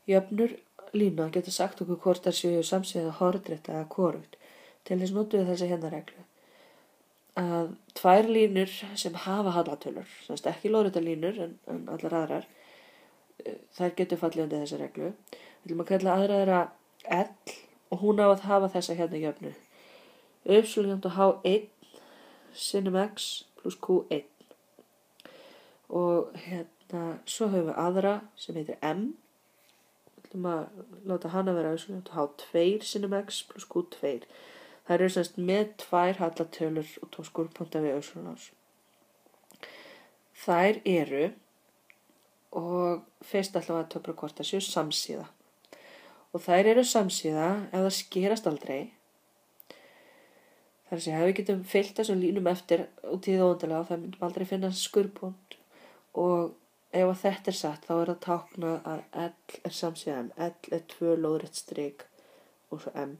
Jöfnur lína geta sagt okkur hvort þær séu samsíða, hornrétta eða hvorugt. Til þess notum við þessa hérna reglu. Að tvær línur sem hafa hallatölur, semst ekki lóðréttar línur en allar aðrar, þær getur fallið undir þessa reglu. Við viljum að kalla aðra þeirra L og hún á að hafa þessa hérna jöfnu. Y jafnt á H1 sinnum X pluss Q1. Og hérna, svo höfum við aðra sem heitir M. Við viljum að láta hana vera Y jafnt á H2 sinnum X pluss Q2. Það eru semst með tvær hallatölur og 2 skurðpunkta við Y. Þær eru, og fyrst ætlum við að töfra hvort það séu samsíða. Og þær eru samsíða ef það skerast aldrei. Það er að segja, ef við getum fylgt þessum línum eftir út í það óendanlega, það myndum aldrei finna skurðpunkt. Og ef þetta er satt, þá er það táknað að L er samsíða M. L er 2 lóðrétt strik og svo M.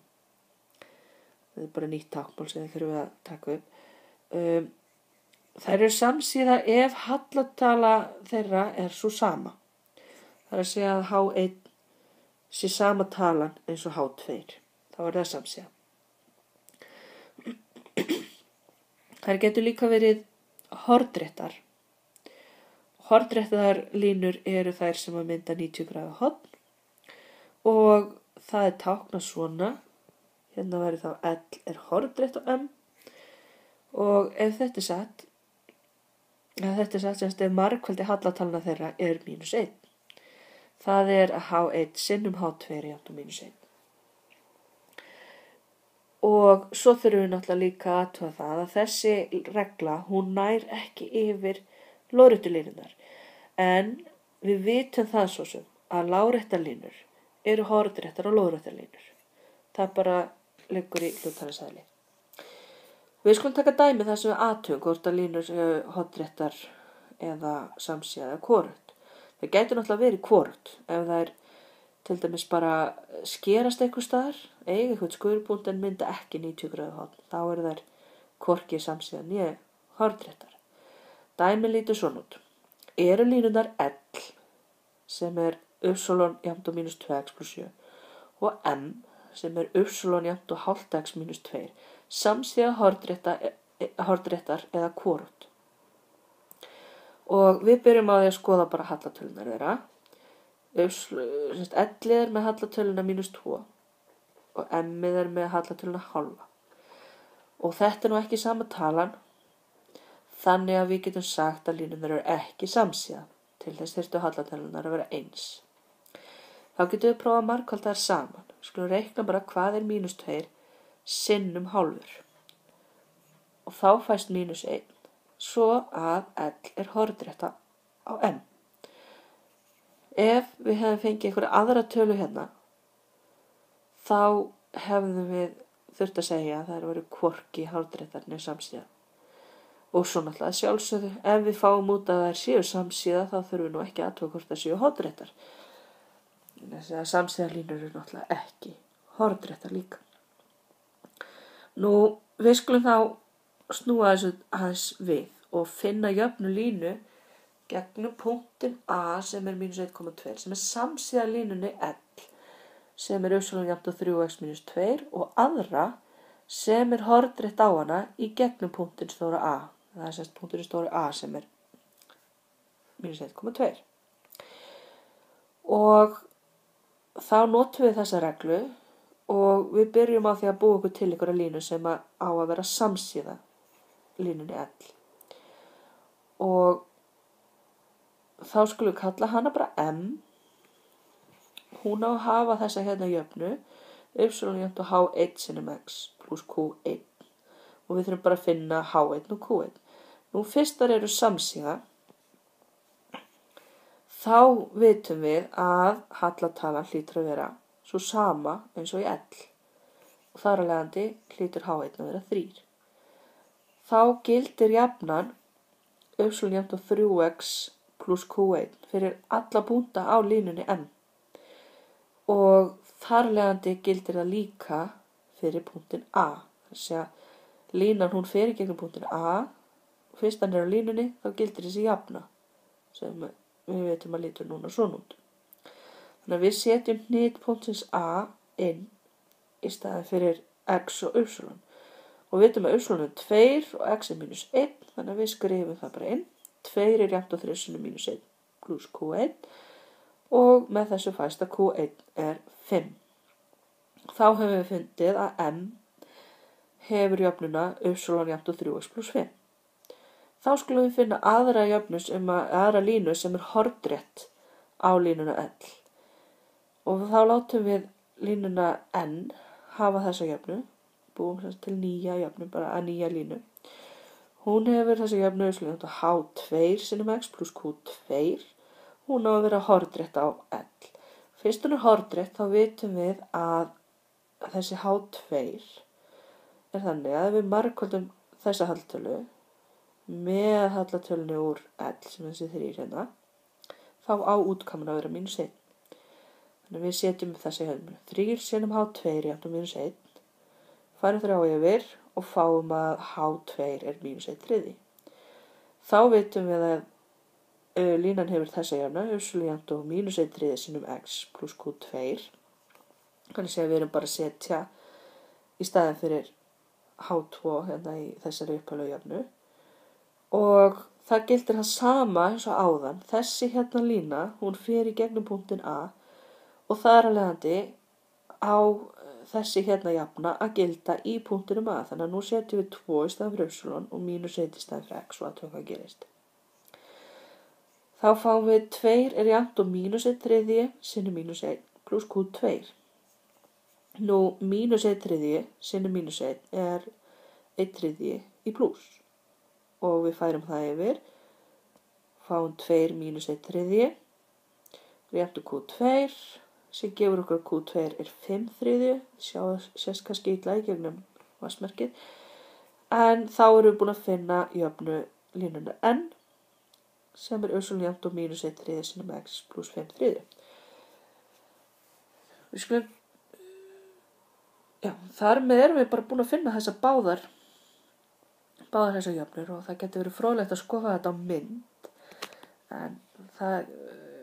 Það er bara nýtt táknmál sem þið þurfum að taka upp. Þær eru samsíða ef hallatala þeirra er svo sama. Það er að segja að H1 sé sama talan eins og H2. Þá er það samsíða. Þær getur líka verið hornréttar. Hornréttar línur eru þær sem að mynda 90 gráðu horn og það er táknað svona. Hérna væri þá L er hornrétt á M og ef þetta er satt, semst ef margfeldi hallatalna þeirra er -1. Það er að H1 sinnum H2 jafnt á -1. Og svo þurfum við náttúrulega líka að athuga það að þessi regla, hún nær ekki yfir lóðréttu línurnar. En við vitum það svo sem að láréttar línur eru hornréttar og lóðréttar línur. Það bara liggur í hlutarins eðli. Við skulum taka dæmi þar sem við athugum hvort að línur séu hornréttar eða samsíða eða hvorugt. Það gæti náttúrulega verið hvorugt ef það er til dæmis bara skerast einhvers staðar, eiga eitthvað skurðpunkt en mynda ekki 90 gráðu horn. Þá eru þær hvorki samsíða né hornréttar. Dæmi lítur svona út. Eru línurnar L sem er Y jafnt á -2x pluss 7 og M sem er Y jafnt á hálft x minus 2, samsíða hornréttar eða hvorugt. Og við byrjum á því að skoða bara hallatölunar þeirra. L er með hallatöluna -2 og M er með hallatöluna hálfa. Og þetta er nú ekki sama talan, þannig að við getum sagt að línunar eru ekki samsíða. Til þess þyrftu hallatölunar að vera eins. Þá getum við prófað að margfalda þær saman. Við skulum reikna bara hvað er -2 sinnum hálfur. Og þá fæst -1, svo að L er hornrétta á M. Ef við hefðum fengið einhverja aðra tölu hérna, þá hefðum við þurft að segja að þær voru hvorki hornréttar né samsíða. Og svo náttúrulega sjálfsögðu, ef við fáum út að þær séu samsíða, þá þurfum við nú ekki að athuga hvort þær séu hornréttar. Þess að samsíða línur eru náttúrulega ekki hornréttar líka. Nú, við skulum þá snúa þessu aðeins við og finna jöfnu línu gegnum punktin A sem er -1,2 sem er samsíða línunni L sem er Y jafnt á 3x minus 2 og aðra sem er hornrétt á hana í gegnum punktin stóra A. Það er semst punktin stóra A sem er -1,2. Og þá notum við þessa reglu og við byrjum á því að búa okkur til einhverja línu sem á að vera samsíða línunni L. Og þá skulum við kalla hana bara M. Hún á að hafa þessa hérna jöfnu Y jafnt á H1 sinnum X pluss Q1. Og við þurfum bara að finna H1 og Q1. Nú fyrstar eru samsíða. Þá vitum við að hallatalan hlýtur að vera svo sama eins og í L. Og þar af leiðandi hlýtur H1 að vera 3. Þá gildir jafnan Y jafnt á 3x pluss Q1 fyrir alla punkta á línunni M. Og þar leiðandi gildir það líka fyrir punktin A. Þess að línan hún fer í gegnum punktin A. Fyrst hann er á línunni þá gildir þessi jafna sem við veitum að lítur núna svona út. Þannig að við setjum hnit punktsins A inn í staðinn fyrir x og y. Og við vitum að y er 2 og x er -1, þannig að við skrifum það bara inn. 2 er jafnt á 3 sinnum -1 pluss q1 og með þessu fæst að q1 er 5. Þá höfum við fundið að m hefur jöfnuna y jafnt á 3x pluss 5. Þá skulum við finna aðra línu sem er hornrétt á línuna L. Og þá látum við línuna N hafa þessa jöfnu, búum til nýja jöfnu, bara að nýja línu. Hún hefur þessa jöfnu y jafnt á h2 sinnum x pluss q2. Hún á að vera hornrétt á L. Fyrst hún er hornrétt þá vitum við að þessi h2 er þannig að ef við margföldum þessa halltölu með hallatölunni úr L sem þessi 3 hérna, þá á útkoman að vera -1. Þannig að við setjum þessa jöfnu. 3 sinnum h2 jafnt á -1, færum 3 yfir og fáum að h2 er -1/3. Þá vitum við að línan hefur þessa jöfnu, y jafnt á -1/3 sinnum x pluss q2. Þannig að við erum bara að setja í staðinn fyrir h2 hérna í þessari upphaflegu jöfnu. Og það gildir það sama eins og áðan. Þessi hérna lína, hún fer í gegnum punktin A og þar af leiðandi á þessi hérna jafna að gilda í punktinum A. Þannig að nú setjum við 2 í staðinn fyrir y og -1 í staðinn fyrir x og aðtökum hvað gerist. Þá fáum við 2 er jafnt á -1/3 sinnum -1 pluss q2. Nú -1/3 sinnum -1 er 1/3 í pluss. Og við færum það yfir, fáum 2 -1/3 jafnt á q2 sem gefur okkur að q2 er 5/3, sést kannski illa í gegnum vatnsmerkið, en þá erum við búin að finna jöfnu línuna N sem er y jafnt á -1/3 sinnum x pluss 5/3. Við skulum, þar með erum við bara búin að finna þessa báðar þessar jöfnur og það getur verið fróðlegt að skoða þetta á mynd, en það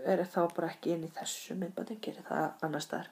er þá bara ekki inn í þessu myndbandi, gerir það annars staðar.